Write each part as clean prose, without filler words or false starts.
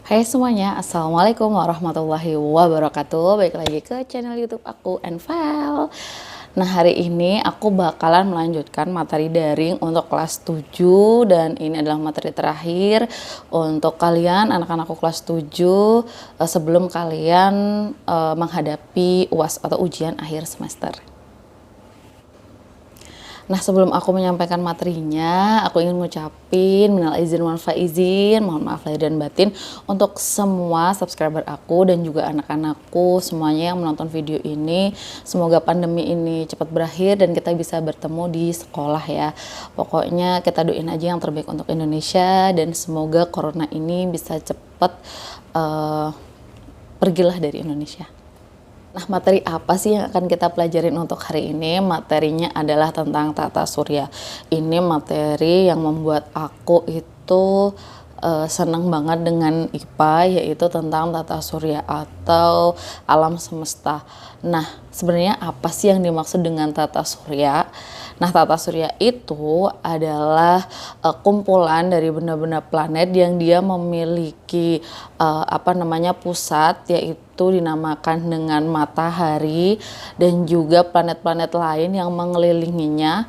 Hai semuanya, Assalamualaikum warahmatullahi wabarakatuh. Balik lagi ke channel YouTube aku, Envel. Nah, hari ini aku bakalan melanjutkan materi daring untuk kelas 7. Dan ini adalah materi terakhir untuk kalian anak-anakku kelas 7 sebelum kalian menghadapi UAS atau ujian akhir semester. Nah, sebelum aku menyampaikan materinya, aku ingin ngucapin minal izin wal faizin, mohon maaf lahir dan batin untuk semua subscriber aku dan juga anak-anakku semuanya yang menonton video ini. Semoga pandemi ini cepat berakhir dan kita bisa bertemu di sekolah ya. Pokoknya kita doain aja yang terbaik untuk Indonesia dan semoga corona ini bisa cepat pergilah dari Indonesia. Nah, materi apa sih yang akan kita pelajarin untuk hari ini? Materinya adalah tentang tata surya. Ini materi yang membuat aku itu senang banget dengan IPA, yaitu tentang tata surya atau alam semesta. Nah, sebenarnya apa sih yang dimaksud dengan tata surya? Nah, tata surya itu adalah kumpulan dari benda-benda planet yang dia memiliki pusat, yaitu dinamakan dengan matahari dan juga planet-planet lain yang mengelilinginya.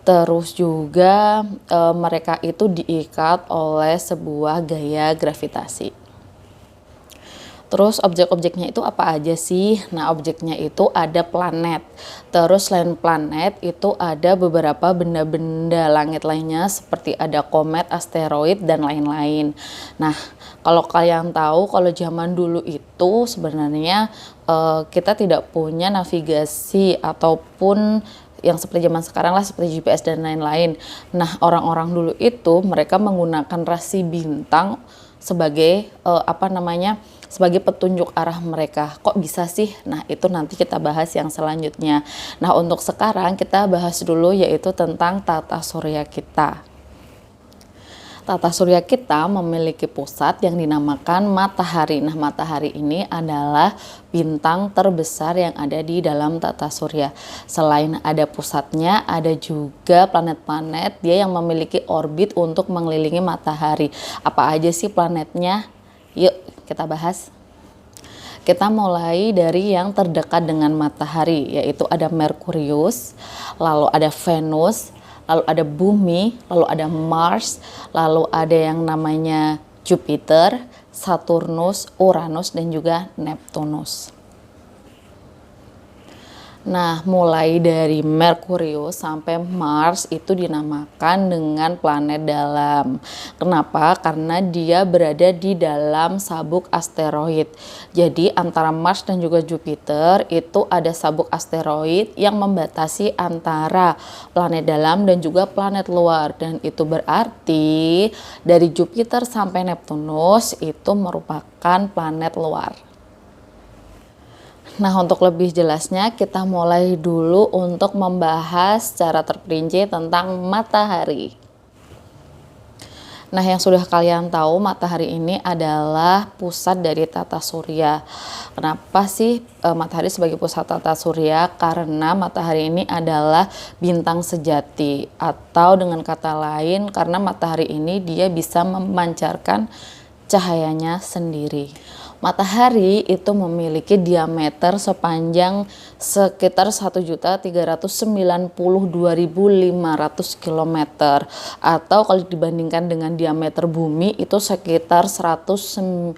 Terus juga mereka itu diikat oleh sebuah gaya gravitasi. Terus objek-objeknya itu apa aja sih? Nah, objeknya itu ada planet. Terus selain planet itu ada beberapa benda-benda langit lainnya seperti ada komet, asteroid, dan lain-lain. Nah, kalau kalian tahu kalau zaman dulu itu sebenarnya kita tidak punya navigasi ataupun yang seperti zaman sekarang lah, seperti GPS dan lain-lain. Nah, orang-orang dulu itu mereka menggunakan rasi bintang sebagai sebagai petunjuk arah mereka. Kok bisa sih? Nah, itu nanti kita bahas yang selanjutnya. Nah, untuk sekarang kita bahas dulu yaitu tentang tata surya kita. Tata surya kita memiliki pusat yang dinamakan matahari. Nah, matahari ini adalah bintang terbesar yang ada di dalam tata surya. Selain ada pusatnya, ada juga planet-planet dia yang memiliki orbit untuk mengelilingi matahari. Apa aja sih planetnya? Yuk, kita bahas. Kita mulai dari yang terdekat dengan matahari, yaitu ada Merkurius, lalu ada Venus, lalu ada Bumi, lalu ada Mars, lalu ada yang namanya Jupiter, Saturnus, Uranus, dan juga Neptunus. Nah, mulai dari Merkurius sampai Mars itu dinamakan dengan planet dalam. Kenapa? Karena dia berada di dalam sabuk asteroid. Jadi antara Mars dan juga Jupiter itu ada sabuk asteroid yang membatasi antara planet dalam dan juga planet luar. Dan itu berarti dari Jupiter sampai Neptunus itu merupakan planet luar. Nah, untuk lebih jelasnya kita mulai dulu untuk membahas secara terperinci tentang matahari. Nah, yang sudah kalian tahu, matahari ini adalah pusat dari tata surya. Kenapa sih matahari sebagai pusat tata surya? Karena matahari ini adalah bintang sejati, atau dengan kata lain karena matahari ini dia bisa memancarkan cahayanya sendiri. Matahari itu memiliki diameter sepanjang sekitar 1.392.500 km, atau kalau dibandingkan dengan diameter bumi itu sekitar 109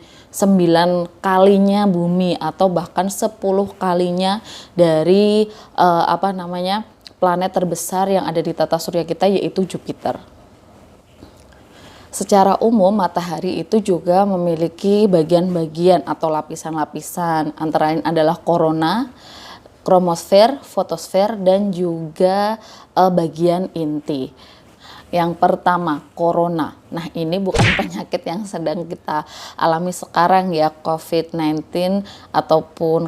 kalinya bumi, atau bahkan 10 kalinya dari planet terbesar yang ada di tata surya kita, yaitu Jupiter. Secara umum, matahari itu juga memiliki bagian-bagian atau lapisan-lapisan. Antara lain adalah korona, kromosfer, fotosfer, dan juga bagian inti. Yang pertama, corona. Nah, ini bukan penyakit yang sedang kita alami sekarang ya, COVID-19 ataupun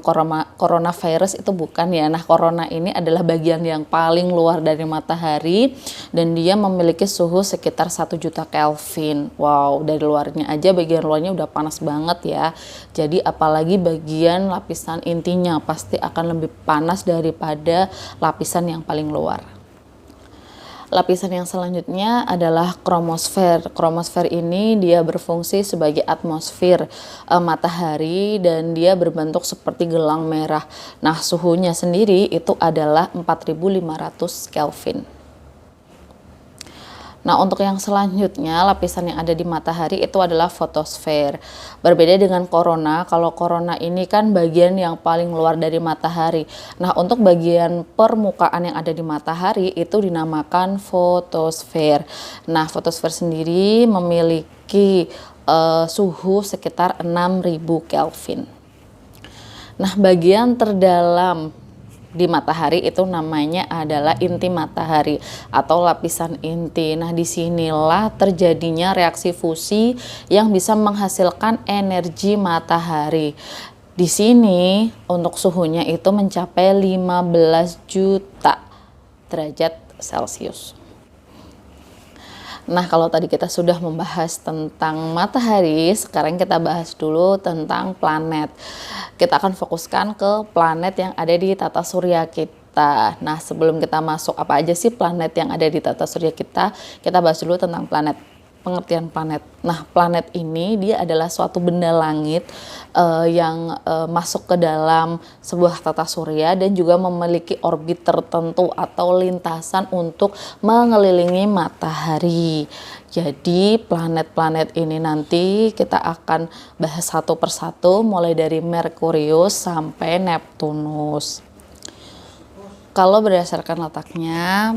coronavirus, itu bukan ya. Nah, corona ini adalah bagian yang paling luar dari matahari dan dia memiliki suhu sekitar 1 juta Kelvin. Wow, dari luarnya aja, bagian luarnya udah panas banget ya. Jadi apalagi bagian lapisan intinya pasti akan lebih panas daripada lapisan yang paling luar. Lapisan yang selanjutnya adalah kromosfer. Kromosfer ini dia berfungsi sebagai atmosfer matahari dan dia berbentuk seperti gelang merah. Nah, suhunya sendiri itu adalah 4500 Kelvin. Nah, untuk yang selanjutnya, lapisan yang ada di matahari itu adalah fotosfer. Berbeda dengan korona, kalau korona ini kan bagian yang paling luar dari matahari. Nah, untuk bagian permukaan yang ada di matahari itu dinamakan fotosfer. Nah, fotosfer sendiri memiliki suhu sekitar 6000 Kelvin. Nah, bagian terdalam di matahari itu namanya adalah inti matahari atau lapisan inti. Nah, disinilah terjadinya reaksi fusi yang bisa menghasilkan energi matahari. Di sini untuk suhunya itu mencapai 15 juta derajat Celcius. Nah, kalau tadi kita sudah membahas tentang matahari, sekarang kita bahas dulu tentang planet. Kita akan fokuskan ke planet yang ada di tata surya kita. Nah, sebelum kita masuk apa aja sih planet yang ada di tata surya kita bahas dulu tentang planet. Pengertian planet. Nah, planet ini dia adalah suatu benda langit yang masuk ke dalam sebuah tata surya dan juga memiliki orbit tertentu atau lintasan untuk mengelilingi matahari. Jadi planet-planet ini nanti kita akan bahas satu persatu mulai dari Merkurius sampai Neptunus. Kalau berdasarkan letaknya,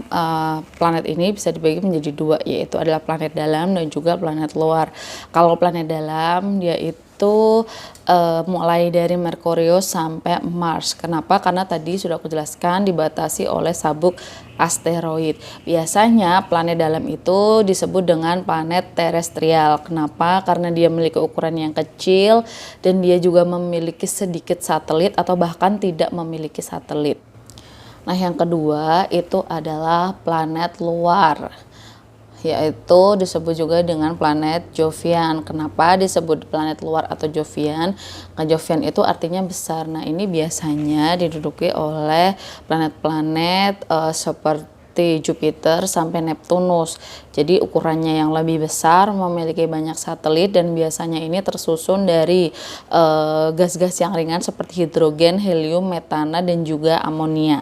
planet ini bisa dibagi menjadi dua, yaitu adalah planet dalam dan juga planet luar. Kalau planet dalam dia itu mulai dari Merkurius sampai Mars. Kenapa? Karena tadi sudah aku jelaskan dibatasi oleh sabuk asteroid. Biasanya planet dalam itu disebut dengan planet terestrial. Kenapa? Karena dia memiliki ukuran yang kecil dan dia juga memiliki sedikit satelit atau bahkan tidak memiliki satelit. Nah, yang kedua itu adalah planet luar, yaitu disebut juga dengan planet Jovian. Kenapa disebut planet luar atau Jovian? Jovian itu artinya besar. Nah, ini biasanya diduduki oleh planet-planet seperti Jupiter sampai Neptunus. Jadi ukurannya yang lebih besar, memiliki banyak satelit, dan biasanya ini tersusun dari gas-gas yang ringan seperti hidrogen, helium, metana, dan juga amonia.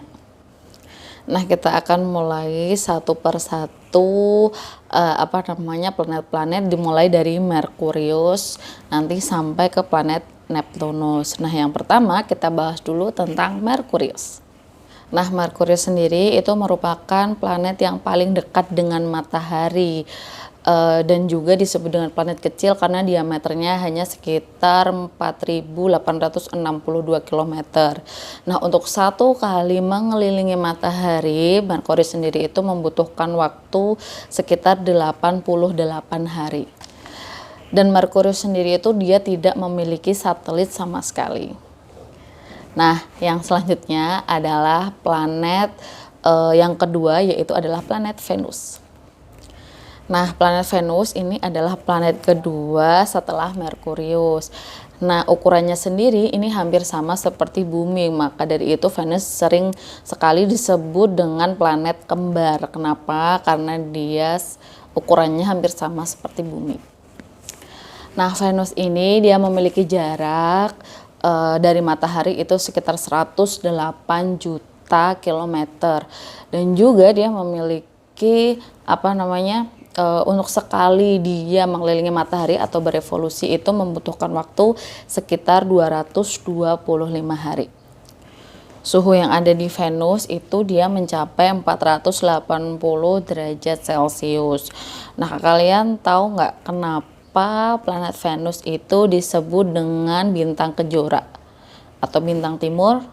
Nah, kita akan mulai satu persatu planet-planet dimulai dari Merkurius nanti sampai ke planet Neptunus. Nah, yang pertama kita bahas dulu tentang Merkurius. Nah, Merkurius sendiri itu merupakan planet yang paling dekat dengan matahari. Dan juga disebut dengan planet kecil karena diameternya hanya sekitar 4.862 km. Nah, untuk satu kali mengelilingi matahari, Merkurius sendiri itu membutuhkan waktu sekitar 88 hari. Dan Merkurius sendiri itu dia tidak memiliki satelit sama sekali. Nah, yang selanjutnya adalah planet yang kedua, yaitu adalah planet Venus. Nah, planet Venus ini adalah planet kedua setelah Merkurius. Nah, ukurannya sendiri ini hampir sama seperti bumi, maka dari itu Venus sering sekali disebut dengan planet kembar. Kenapa? Karena dia ukurannya hampir sama seperti bumi. Nah, Venus ini dia memiliki jarak dari matahari itu sekitar 108 juta kilometer, dan juga dia memiliki untuk sekali dia mengelilingi matahari atau berevolusi itu membutuhkan waktu sekitar 225 hari. Suhu yang ada di Venus itu dia mencapai 480 derajat Celcius. Nah, kalian tahu nggak kenapa planet Venus itu disebut dengan bintang kejora atau bintang timur?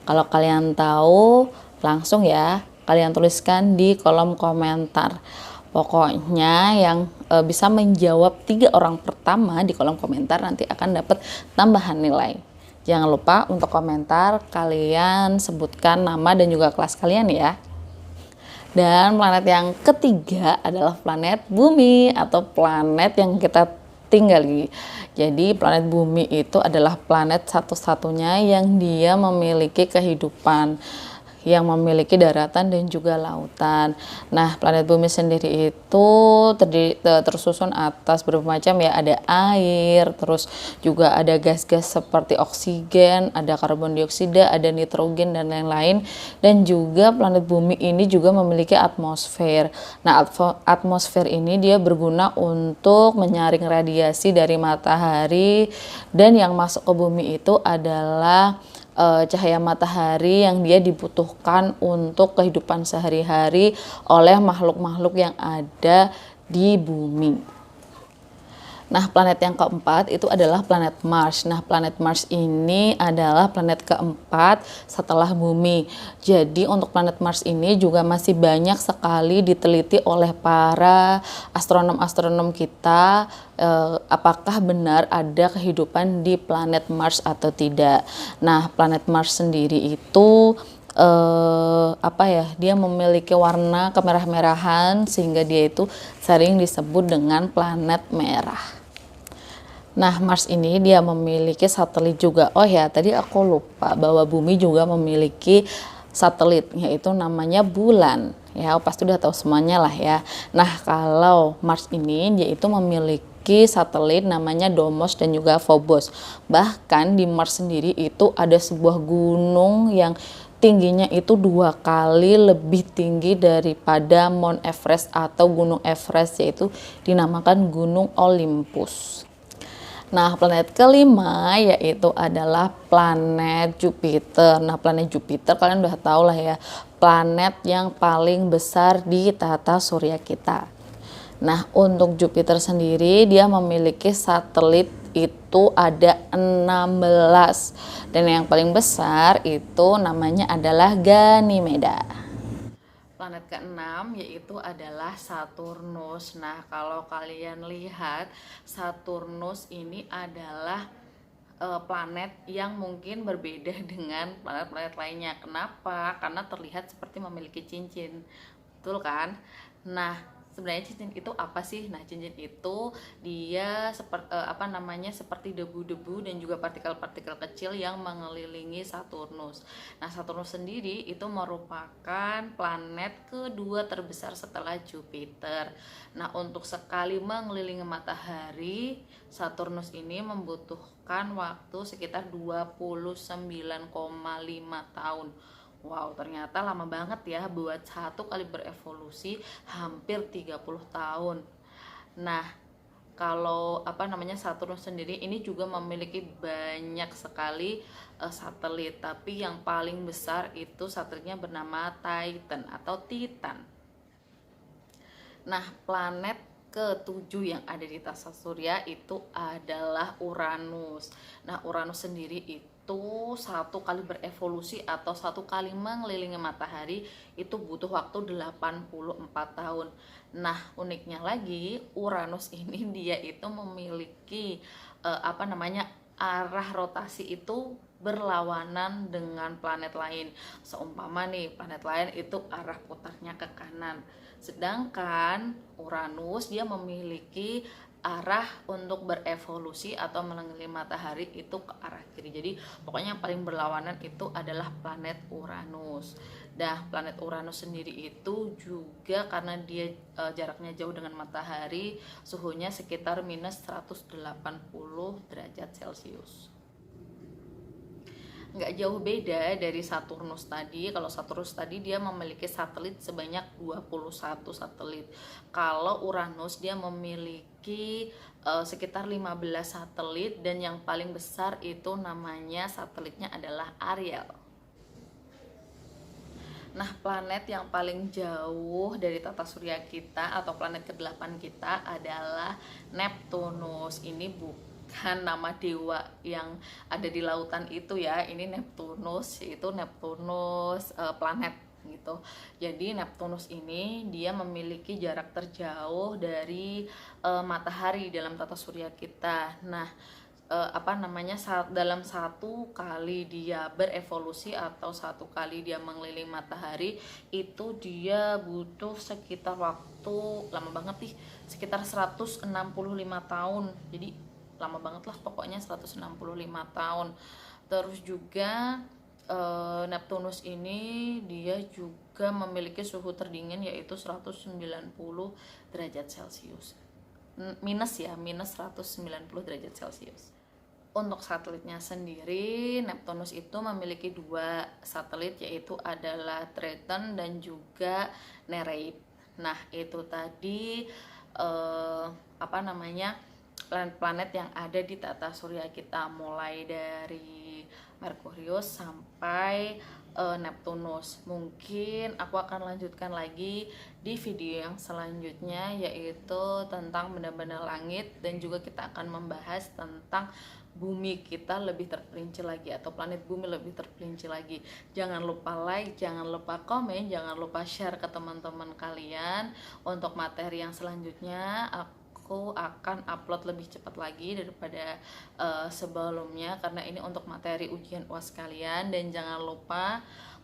Kalau kalian tahu, langsung ya kalian tuliskan di kolom komentar. Pokoknya yang bisa menjawab 3 orang pertama di kolom komentar nanti akan dapat tambahan nilai. Jangan lupa untuk komentar kalian sebutkan nama dan juga kelas kalian ya. Dan planet yang ketiga adalah planet Bumi atau planet yang kita tinggali. Jadi planet Bumi itu adalah planet satu-satunya yang dia memiliki kehidupan, yang memiliki daratan dan juga lautan. Nah, planet bumi sendiri itu tersusun atas bermacam ya, ada air, terus juga ada gas-gas seperti oksigen, ada karbon dioksida, ada nitrogen dan lain-lain. Dan juga planet bumi ini juga memiliki atmosfer. Nah, atmosfer ini dia berguna untuk menyaring radiasi dari matahari, dan yang masuk ke bumi itu adalah cahaya matahari yang dia dibutuhkan untuk kehidupan sehari-hari oleh makhluk-makhluk yang ada di bumi. Nah, planet yang keempat itu adalah planet Mars. Nah, planet Mars ini adalah planet keempat setelah bumi. Jadi untuk planet Mars ini juga masih banyak sekali diteliti oleh para astronom-astronom kita, apakah benar ada kehidupan di planet Mars atau tidak. Nah, planet Mars sendiri itu dia memiliki warna kemerah-merahan sehingga dia itu sering disebut dengan planet merah. Nah, Mars ini dia memiliki satelit juga. Oh ya, tadi aku lupa bahwa bumi juga memiliki satelit, yaitu namanya bulan. Ya, pasti udah tahu semuanya lah ya. Nah, kalau Mars ini dia itu memiliki satelit namanya Deimos dan juga Phobos. Bahkan di Mars sendiri itu ada sebuah gunung yang tingginya itu 2 kali lebih tinggi daripada Mount Everest atau Gunung Everest, yaitu dinamakan Gunung Olympus. Nah, planet kelima yaitu adalah planet Jupiter. Nah, planet Jupiter kalian udah tahu lah ya, planet yang paling besar di tata surya kita. Nah, untuk Jupiter sendiri dia memiliki satelit itu ada 16, dan yang paling besar itu namanya adalah Ganymeda. Planet keenam yaitu adalah Saturnus. Nah, kalau kalian lihat, Saturnus ini adalah planet yang mungkin berbeda dengan planet-planet lainnya. Kenapa? Karena terlihat seperti memiliki cincin. Betul kan? Nah, sebenarnya cincin itu apa sih? Nah, cincin itu dia seperti debu-debu dan juga partikel-partikel kecil yang mengelilingi Saturnus. Nah, Saturnus sendiri itu merupakan planet kedua terbesar setelah Jupiter. Nah, untuk sekali mengelilingi matahari, Saturnus ini membutuhkan waktu sekitar 29,5 tahun. Wow, ternyata lama banget ya buat satu kali berevolusi, hampir 30 tahun. Nah, kalau Saturnus sendiri ini juga memiliki banyak sekali satelit, tapi yang paling besar itu satelitnya bernama Titan atau Titan. Nah, planet ketujuh yang ada di tata surya itu adalah Uranus. Nah, Uranus sendiri itu satu kali berevolusi atau satu kali mengelilingi matahari itu butuh waktu 84 tahun. Nah, uniknya lagi Uranus ini dia itu memiliki arah rotasi itu berlawanan dengan planet lain. Seumpama nih planet lain itu arah putarnya ke kanan, sedangkan Uranus dia memiliki arah untuk berevolusi atau mengelilingi matahari itu ke arah kiri. Jadi pokoknya yang paling berlawanan itu adalah planet Uranus. Nah, planet Uranus sendiri itu juga karena dia jaraknya jauh dengan matahari, suhunya sekitar minus 180 derajat Celcius. Nggak jauh beda dari Saturnus tadi. Kalau Saturnus tadi dia memiliki satelit sebanyak 21 satelit. Kalau Uranus dia memiliki sekitar 15 satelit, dan yang paling besar itu namanya satelitnya adalah Ariel. Nah, planet yang paling jauh dari tata surya kita atau planet ke-8 kita adalah Neptunus. Ini bukan nama dewa yang ada di lautan itu ya. Ini Neptunus, itu Neptunus planet gitu. Jadi Neptunus ini dia memiliki jarak terjauh dari matahari dalam tata surya kita. Nah, dalam satu kali dia berevolusi atau satu kali dia mengelilingi matahari itu dia butuh sekitar waktu lama banget nih, sekitar 165 tahun. Jadi lama banget lah pokoknya 165 tahun. Terus juga Neptunus ini dia juga memiliki suhu terdingin yaitu 190 derajat Celcius. Minus 190 derajat Celcius. Untuk satelitnya sendiri, Neptunus itu memiliki dua satelit, yaitu adalah Triton dan juga Nereid. Nah, itu tadi planet-planet yang ada di tata surya kita, mulai dari Merkurius sampai Neptunus. Mungkin aku akan lanjutkan lagi di video yang selanjutnya, yaitu tentang benda-benda langit, dan juga kita akan membahas tentang bumi kita lebih terperinci lagi, atau planet bumi lebih terperinci lagi. Jangan lupa like, jangan lupa komen, jangan lupa share ke teman-teman kalian. Untuk materi yang selanjutnya aku akan upload lebih cepat lagi daripada sebelumnya, karena ini untuk materi ujian UAS kalian. Dan jangan lupa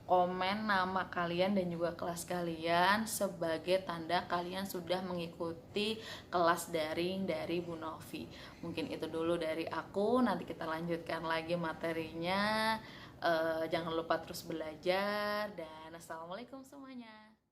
komen nama kalian dan juga kelas kalian sebagai tanda kalian sudah mengikuti kelas daring dari Bu Novi. Mungkin itu dulu dari aku, nanti kita lanjutkan lagi materinya. Jangan lupa terus belajar, dan assalamualaikum semuanya.